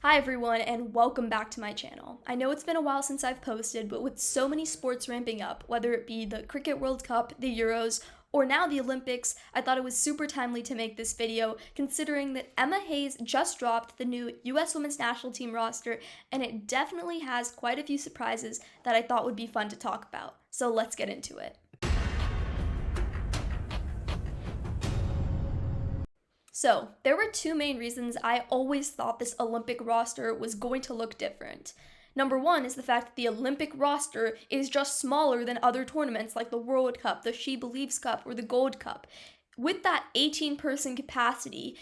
Hi everyone and welcome back to my channel. I know it's been a while since I've posted, but with so many sports ramping up, whether it be the Cricket World Cup, the Euros, or now the Olympics, I thought it was super timely to make this video considering that Emma Hayes just dropped the new US Women's National Team roster and it definitely has quite a few surprises that I thought would be fun to talk about. So let's get into it. So, there were two main reasons I always thought this Olympic roster was going to look different. Number one is the fact that the Olympic roster is just smaller than other tournaments like the World Cup, the She Believes Cup, or the Gold Cup. With that 18-person capacity,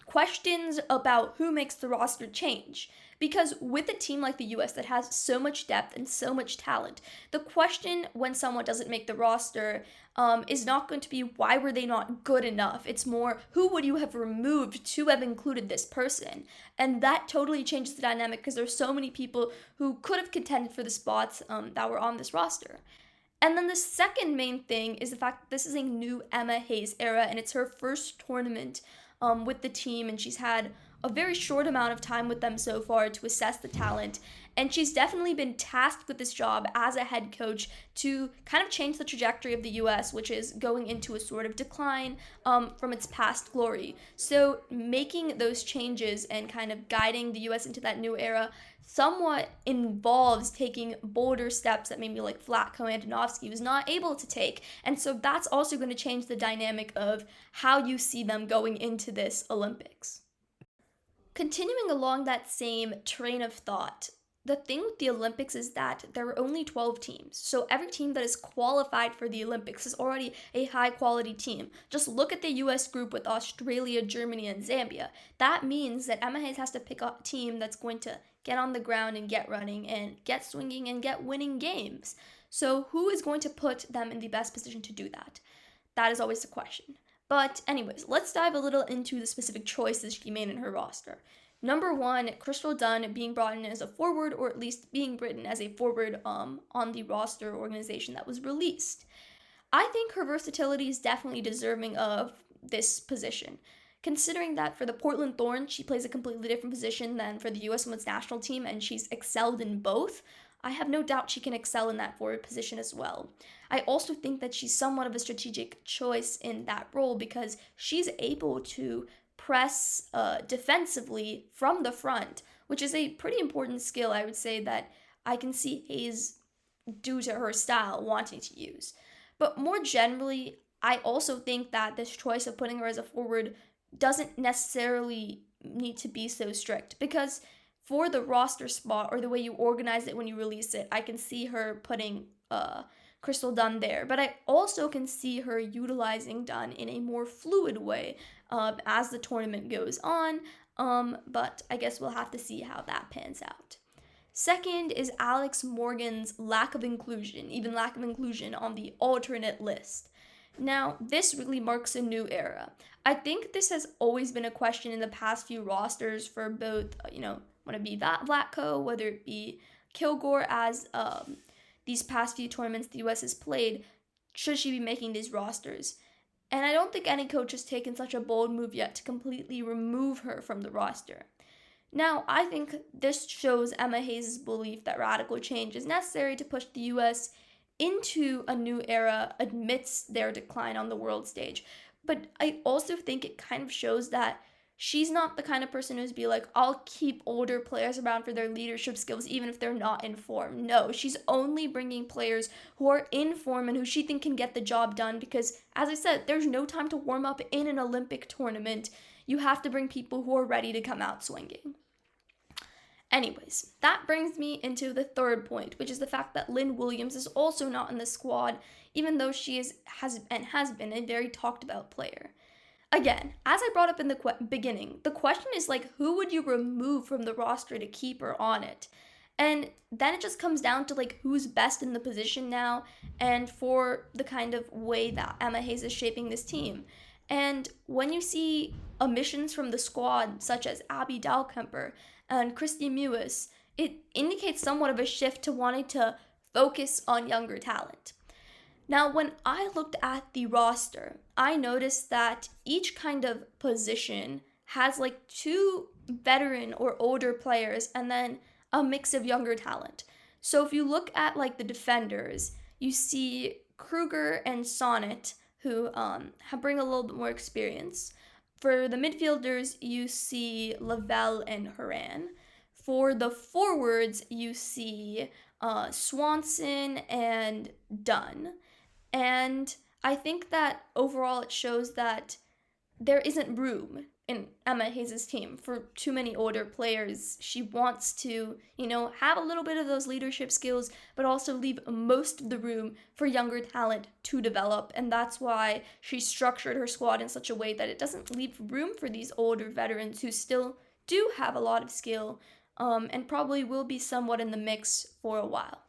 questions about who makes the roster change. Because with a team like the US that has so much depth and so much talent, the question when someone doesn't make the roster is not going to be why were they not good enough. It's more who would you have removed to have included this person. And that totally changes the dynamic because there's so many people who could have contended for the spots that were on this roster. And then the second main thing is the fact that this is a new Emma Hayes era and it's her first tournament with the team, and she's had a very short amount of time with them so far to assess the talent. And she's definitely been tasked with this job as a head coach to kind of change the trajectory of the US, which is going into a sort of decline from its past glory. So making those changes and kind of guiding the US into that new era somewhat involves taking bolder steps that maybe like Vlatko Andonovski was not able to take. And so that's also going to change the dynamic of how you see them going into this Olympics. Continuing along that same train of thought, the thing with the Olympics is that there are only 12 teams. So every team that is qualified for the Olympics is already a high quality team. Just look at the US group with Australia, Germany, and Zambia. That means that Emma Hayes has to pick a team that's going to get on the ground and get running and get swinging and get winning games. So who is going to put them in the best position to do that? That is always the question. But anyways, let's dive a little into the specific choices she made in her roster. Number one, Crystal Dunn being brought in as a forward, or at least being written as a forward on the roster organization that was released. I think her versatility is definitely deserving of this position. Considering that for the Portland Thorns, she plays a completely different position than for the US Women's National Team, and she's excelled in both, I have no doubt she can excel in that forward position as well. I also think that she's somewhat of a strategic choice in that role because she's able to press defensively from the front, which is a pretty important skill, I would say, that I can see Hayes, due to her style, wanting to use. But more generally, I also think that this choice of putting her as a forward doesn't necessarily need to be so strict because for the roster spot or the way you organize it when you release it, I can see her putting Crystal Dunn there. But I also can see her utilizing Dunn in a more fluid way as the tournament goes on. But I guess we'll have to see how that pans out. Second is Alex Morgan's lack of inclusion on the alternate list. Now, this really marks a new era. I think this has always been a question in the past few rosters for both, whether it be Vlatko, whether it be Kilgore, as these past few tournaments the US has played, should she be making these rosters? And I don't think any coach has taken such a bold move yet to completely remove her from the roster. Now, I think this shows Emma Hayes' belief that radical change is necessary to push the US into a new era amidst their decline on the world stage. But I also think it kind of shows that she's not the kind of person who's be like, I'll keep older players around for their leadership skills even if they're not in form. No, she's only bringing players who are in form and who she thinks can get the job done because, as I said, there's no time to warm up in an Olympic tournament. You have to bring people who are ready to come out swinging. Anyways, that brings me into the third point, which is the fact that Lynn Williams is also not in the squad, even though she has been a very talked about player. Again, as I brought up in the beginning, the question is like, who would you remove from the roster to keep her on it? And then it just comes down to like who's best in the position now and for the kind of way that Emma Hayes is shaping this team. And when you see omissions from the squad, such as Abby Dahlkemper and Christy Mewis, it indicates somewhat of a shift to wanting to focus on younger talent. Now, when I looked at the roster, I noticed that each kind of position has like two veteran or older players and then a mix of younger talent. So if you look at like the defenders, you see Kruger and Sonnet, who bring a little bit more experience. For the midfielders, you see Lavelle and Horan. For the forwards, you see Swanson and Dunn. And I think that overall it shows that there isn't room in Emma Hayes' team for too many older players. She wants to, have a little bit of those leadership skills, but also leave most of the room for younger talent to develop. And that's why she structured her squad in such a way that it doesn't leave room for these older veterans who still do have a lot of skill, and probably will be somewhat in the mix for a while.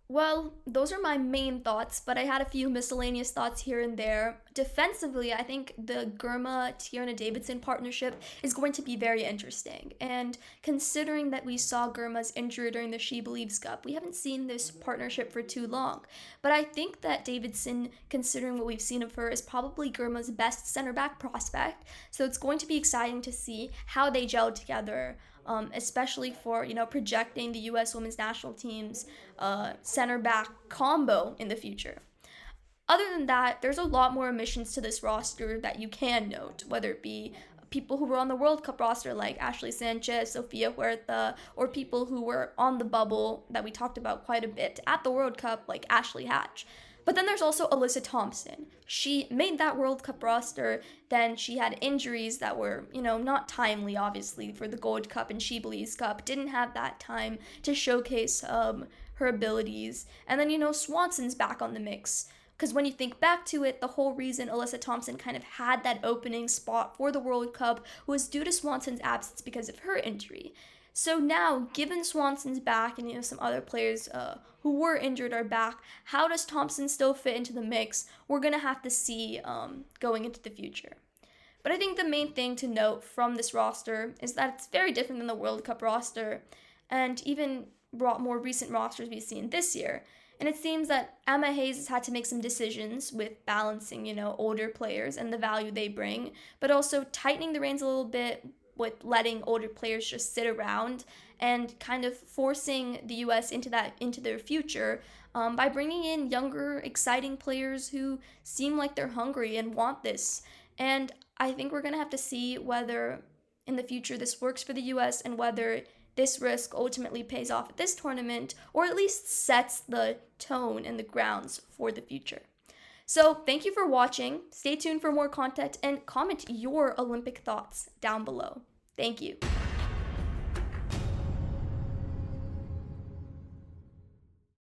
Well, those are my main thoughts, but I had a few miscellaneous thoughts here and there. Defensively, I think the Girma-Tierna Davidson partnership is going to be very interesting. And considering that we saw Girma's injury during the She Believes Cup, we haven't seen this partnership for too long. But I think that Davidson, considering what we've seen of her, is probably Girma's best center back prospect. So it's going to be exciting to see how they gel together. Especially for, projecting the U.S. women's national team's center back combo in the future. Other than that, there's a lot more omissions to this roster that you can note, whether it be people who were on the World Cup roster like Ashley Sanchez, Sofia Huerta, or people who were on the bubble that we talked about quite a bit at the World Cup like Ashley Hatch. But then there's also Alyssa Thompson. She made that World Cup roster, then she had injuries that were, not timely, obviously, for the Gold Cup and She Believes Cup. Didn't have that time to showcase her abilities. And then, Swanson's back on the mix. Because when you think back to it, the whole reason Alyssa Thompson kind of had that opening spot for the World Cup was due to Swanson's absence because of her injury. So now, given Swanson's back and some other players who were injured are back, how does Thompson still fit into the mix? We're going to have to see going into the future. But I think the main thing to note from this roster is that it's very different than the World Cup roster and even more recent rosters we've seen this year. And it seems that Emma Hayes has had to make some decisions with balancing, older players and the value they bring, but also tightening the reins a little bit with letting older players just sit around and kind of forcing the U.S. into their future by bringing in younger, exciting players who seem like they're hungry and want this. And I think we're going to have to see whether in the future this works for the U.S. and whether this risk ultimately pays off at this tournament or at least sets the tone and the grounds for the future. So thank you for watching. Stay tuned for more content and comment your Olympic thoughts down below. Thank you.